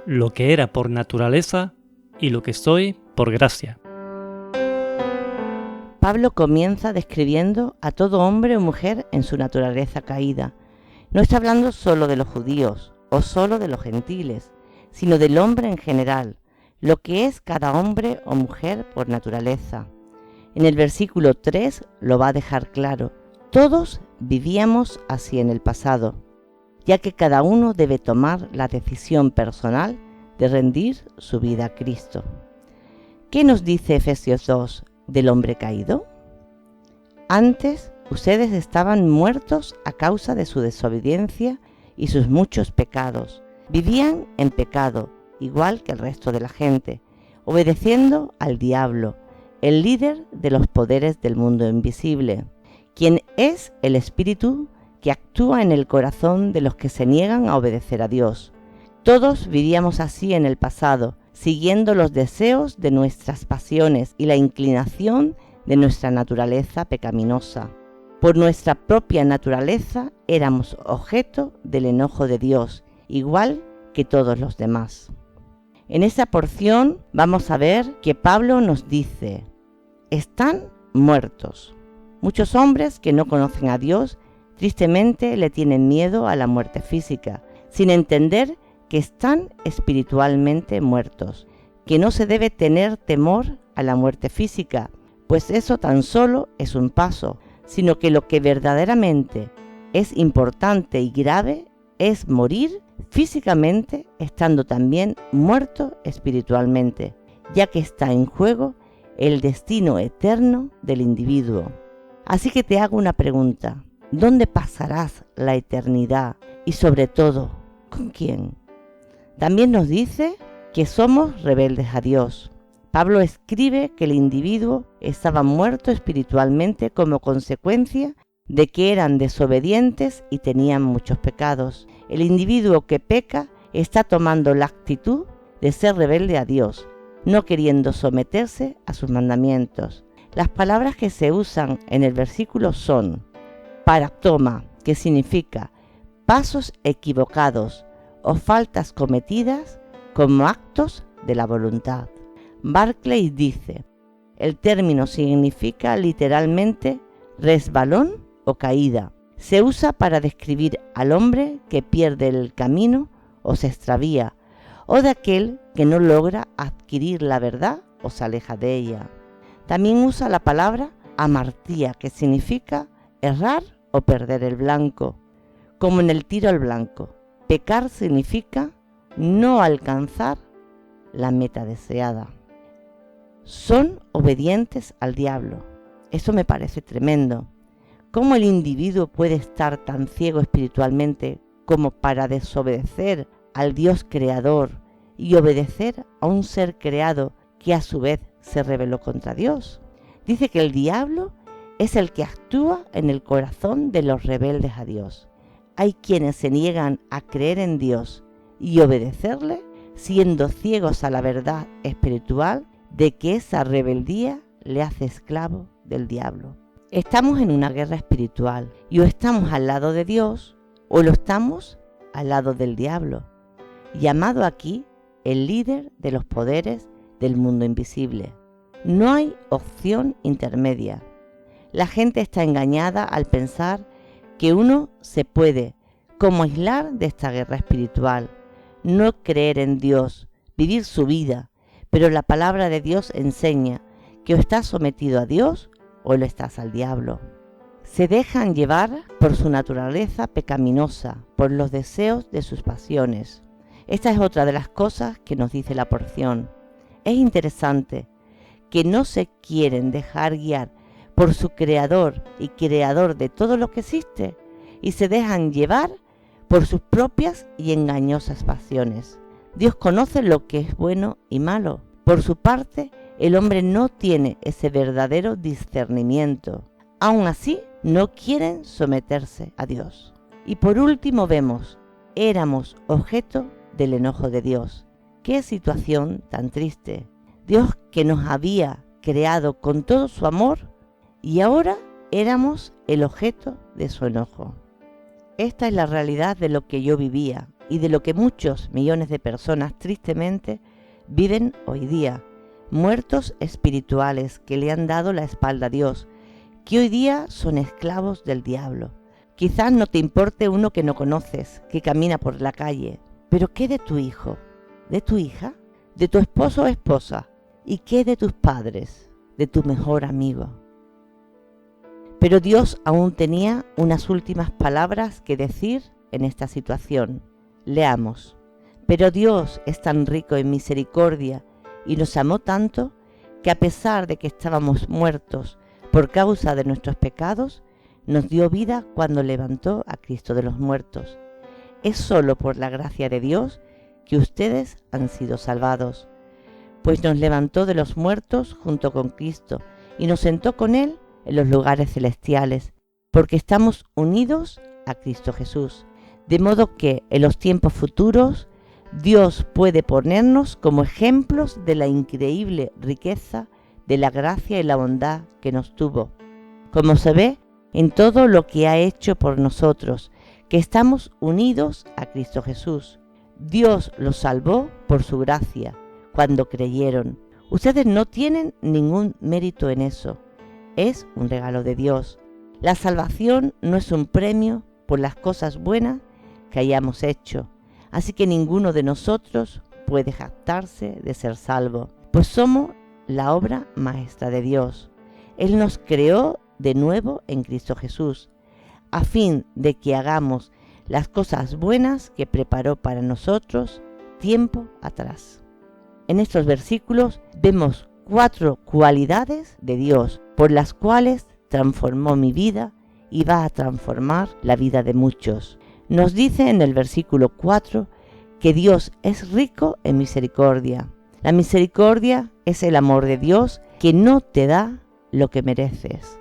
lo que era por naturaleza y lo que soy por gracia. Pablo comienza describiendo a todo hombre o mujer en su naturaleza caída. No está hablando solo de los judíos o solo de los gentiles, sino del hombre en general, lo que es cada hombre o mujer por naturaleza. En el versículo 3 lo va a dejar claro. Todos vivíamos así en el pasado, ya que cada uno debe tomar la decisión personal de rendir su vida a Cristo. ¿Qué nos dice Efesios 2 del hombre caído? Antes, ustedes estaban muertos a causa de su desobediencia y sus muchos pecados. Vivían en pecado, igual que el resto de la gente, obedeciendo al diablo, el líder de los poderes del mundo invisible, quien es el espíritu que actúa en el corazón de los que se niegan a obedecer a Dios. Todos vivíamos así en el pasado, siguiendo los deseos de nuestras pasiones y la inclinación de nuestra naturaleza pecaminosa. Por nuestra propia naturaleza éramos objeto del enojo de Dios, igual que todos los demás. En esa porción vamos a ver que Pablo nos dice: están muertos. Muchos hombres que no conocen a Dios tristemente le tienen miedo a la muerte física, sin entender que están espiritualmente muertos, que no se debe tener temor a la muerte física, pues eso tan solo es un paso, sino que lo que verdaderamente es importante y grave es morir físicamente estando también muerto espiritualmente, ya que está en juego el destino eterno del individuo. Así que te hago una pregunta: ¿dónde pasarás la eternidad? Y sobre todo, ¿con quién? También nos dice que somos rebeldes a Dios. Pablo escribe que el individuo estaba muerto espiritualmente como consecuencia de que eran desobedientes y tenían muchos pecados. El individuo que peca está tomando la actitud de ser rebelde a Dios, no queriendo someterse a sus mandamientos. Las palabras que se usan en el versículo son paraptoma, que significa pasos equivocados o faltas cometidas como actos de la voluntad. Barclay dice: el término significa literalmente resbalón o caída. Se usa para describir al hombre que pierde el camino o se extravía, o de aquel que no logra adquirir la verdad o se aleja de ella. También usa la palabra amartía, que significa errar o perder el blanco, como en el tiro al blanco. Pecar significa no alcanzar la meta deseada. Son obedientes al diablo. Eso me parece tremendo. ¿Cómo el individuo puede estar tan ciego espiritualmente como para desobedecer al Dios creador y obedecer a un ser creado que a su vez se rebeló contra Dios? Dice que el diablo es el que actúa en el corazón de los rebeldes a Dios. Hay quienes se niegan a creer en Dios y obedecerle, siendo ciegos a la verdad espiritual de que esa rebeldía le hace esclavo del diablo. Estamos en una guerra espiritual y o estamos al lado de Dios o lo estamos al lado del diablo, llamado aquí el líder de los poderes del mundo invisible. No hay opción intermedia. La gente está engañada al pensar que uno se puede como aislar de esta guerra espiritual, no creer en Dios, vivir su vida, pero la palabra de Dios enseña que o estás sometido a Dios o lo estás al diablo. Se dejan llevar por su naturaleza pecaminosa, por los deseos de sus pasiones. Esta es otra de las cosas que nos dice la porción. Es interesante que no se quieren dejar guiar por su creador y creador de todo lo que existe y se dejan llevar por sus propias y engañosas pasiones. Dios conoce lo que es bueno y malo. Por su parte, el hombre no tiene ese verdadero discernimiento. Aún así, no quieren someterse a Dios. Y por último vemos, éramos objeto del enojo de Dios. ¡Qué situación tan triste! Dios, que nos había creado con todo su amor, y ahora éramos el objeto de su enojo. Esta es la realidad de lo que yo vivía y de lo que muchos millones de personas tristemente viven hoy día, muertos espirituales que le han dado la espalda a Dios, que hoy día son esclavos del diablo. Quizás no te importe uno que no conoces, que camina por la calle, pero ¿qué de tu hijo? ¿De tu hija? ¿De tu esposo o esposa? ¿Y qué de tus padres? ¿De tu mejor amigo? Pero Dios aún tenía unas últimas palabras que decir en esta situación. Leamos. Pero Dios es tan rico en misericordia y nos amó tanto que a pesar de que estábamos muertos por causa de nuestros pecados, nos dio vida cuando levantó a Cristo de los muertos. Es solo por la gracia de Dios que ustedes han sido salvados, pues nos levantó de los muertos junto con Cristo y nos sentó con Él en los lugares celestiales, porque estamos unidos a Cristo Jesús, de modo que en los tiempos futuros Dios puede ponernos como ejemplos de la increíble riqueza de la gracia y la bondad que nos tuvo, como se ve en todo lo que ha hecho por nosotros, que estamos unidos a Cristo Jesús. Dios los salvó por su gracia, cuando creyeron. Ustedes no tienen ningún mérito en eso. Es un regalo de Dios. La salvación no es un premio por las cosas buenas que hayamos hecho, así que ninguno de nosotros puede jactarse de ser salvo, pues somos la obra maestra de Dios. Él nos creó de nuevo en Cristo Jesús, a fin de que hagamos las cosas buenas que preparó para nosotros tiempo atrás. En estos versículos vemos 4 cualidades de Dios por las cuales transformó mi vida y va a transformar la vida de muchos. Nos dice en el versículo 4 que Dios es rico en misericordia. La misericordia es el amor de Dios que no te da lo que mereces.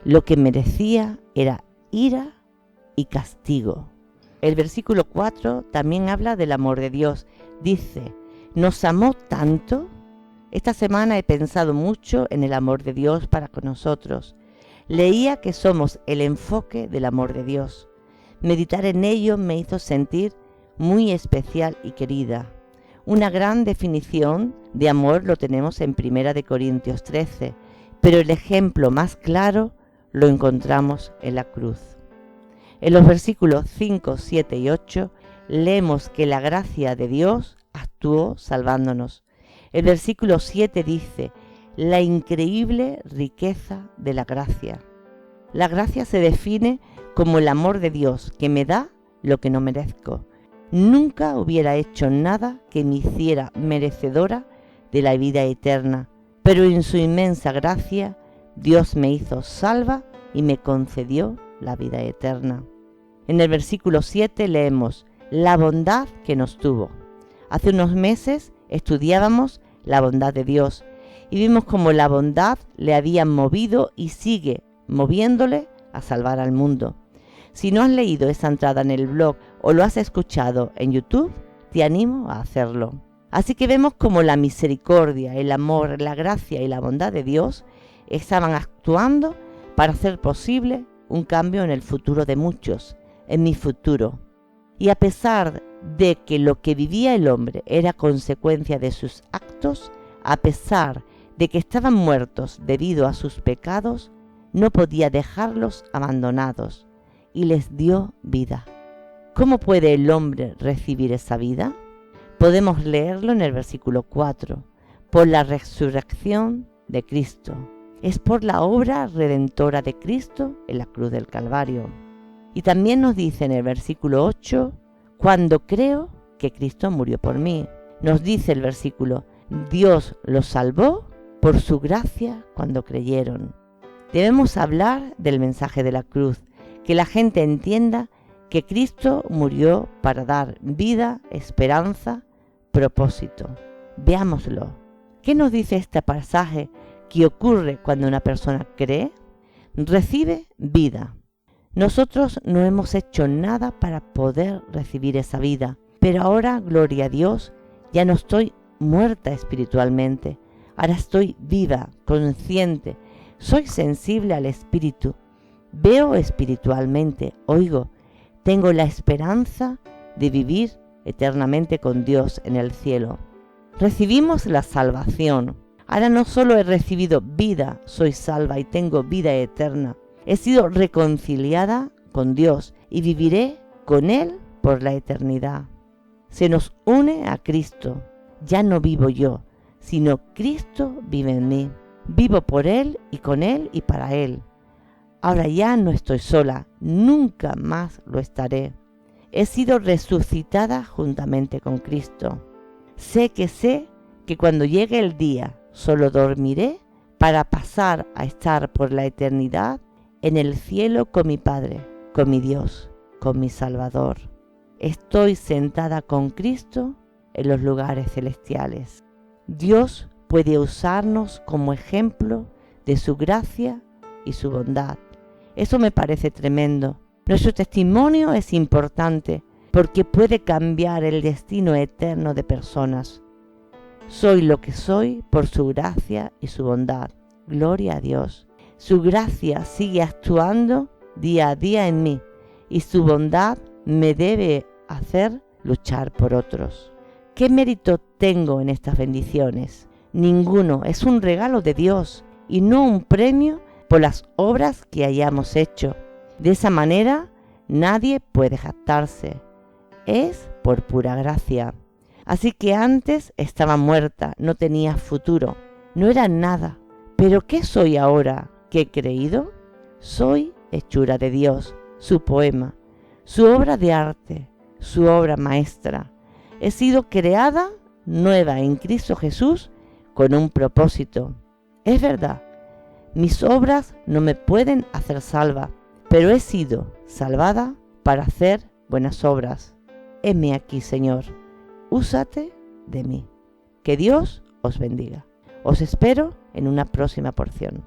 Lo que merecía era ira y castigo. El versículo 4 también habla del amor de Dios. Dice, nos amó tanto. Esta semana he pensado mucho en el amor de Dios para con nosotros. Leía que somos el enfoque del amor de Dios. Meditar en ello me hizo sentir muy especial y querida. Una gran definición de amor lo tenemos en 1 Corintios 13, pero el ejemplo más claro lo encontramos en la cruz. En los versículos 5, 7 y 8 leemos que la gracia de Dios actuó salvándonos. El versículo 7 dice, la increíble riqueza de la gracia. La gracia se define como el amor de Dios que me da lo que no merezco. Nunca hubiera hecho nada que me hiciera merecedora de la vida eterna, pero en su inmensa gracia Dios me hizo salva y me concedió la vida eterna. En el versículo 7 leemos la bondad que nos tuvo. Hace unos meses estudiábamos la bondad de Dios y vimos cómo la bondad le había movido y sigue moviéndole a salvar al mundo. Si no has leído esa entrada en el blog o lo has escuchado en YouTube, te animo a hacerlo. Así que vemos cómo la misericordia, el amor, la gracia y la bondad de Dios estaban actuando para hacer posible un cambio en el futuro de muchos, en mi futuro. Y a pesar de que lo que vivía el hombre era consecuencia de sus actos, a pesar de que estaban muertos debido a sus pecados, no podía dejarlos abandonados y les dio vida. ¿Cómo puede el hombre recibir esa vida? Podemos leerlo en el versículo 4. Por la resurrección de Cristo. Es por la obra redentora de Cristo en la cruz del Calvario. Y también nos dice en el versículo 8, cuando creo que Cristo murió por mí. Nos dice el versículo, Dios los salvó por su gracia cuando creyeron. Debemos hablar del mensaje de la cruz, que la gente entienda que Cristo murió para dar vida, esperanza, propósito. Veámoslo. ¿Qué nos dice este pasaje que ocurre cuando una persona cree? Recibe vida. Nosotros no hemos hecho nada para poder recibir esa vida, pero ahora, gloria a Dios, ya no estoy muerta espiritualmente. Ahora estoy viva, consciente, soy sensible al Espíritu, veo espiritualmente, oigo, tengo la esperanza de vivir eternamente con Dios en el cielo. Recibimos la salvación. Ahora no solo he recibido vida, soy salva y tengo vida eterna. He sido reconciliada con Dios y viviré con Él por la eternidad. Se nos une a Cristo. Ya no vivo yo, sino Cristo vive en mí. Vivo por Él y con Él y para Él. Ahora ya no estoy sola, nunca más lo estaré. He sido resucitada juntamente con Cristo. Sé que cuando llegue el día, solo dormiré para pasar a estar por la eternidad en el cielo con mi Padre, con mi Dios, con mi Salvador. Estoy sentada con Cristo en los lugares celestiales. Dios puede usarnos como ejemplo de su gracia y su bondad. Eso me parece tremendo. Nuestro testimonio es importante porque puede cambiar el destino eterno de personas. Soy lo que soy por su gracia y su bondad. Gloria a Dios. Su gracia sigue actuando día a día en mí y su bondad me debe hacer luchar por otros. ¿Qué mérito tengo en estas bendiciones? Ninguno. Es un regalo de Dios y no un premio por las obras que hayamos hecho. De esa manera nadie puede jactarse. Es por pura gracia. Así que antes estaba muerta, no tenía futuro, no era nada. ¿Pero qué soy ahora que he creído? Soy hechura de Dios, su poema, su obra de arte, su obra maestra. He sido creada nueva en Cristo Jesús con un propósito. Es verdad, mis obras no me pueden hacer salva, pero he sido salvada para hacer buenas obras. Heme aquí, Señor, úsate de mí. Que Dios os bendiga. Os espero en una próxima porción.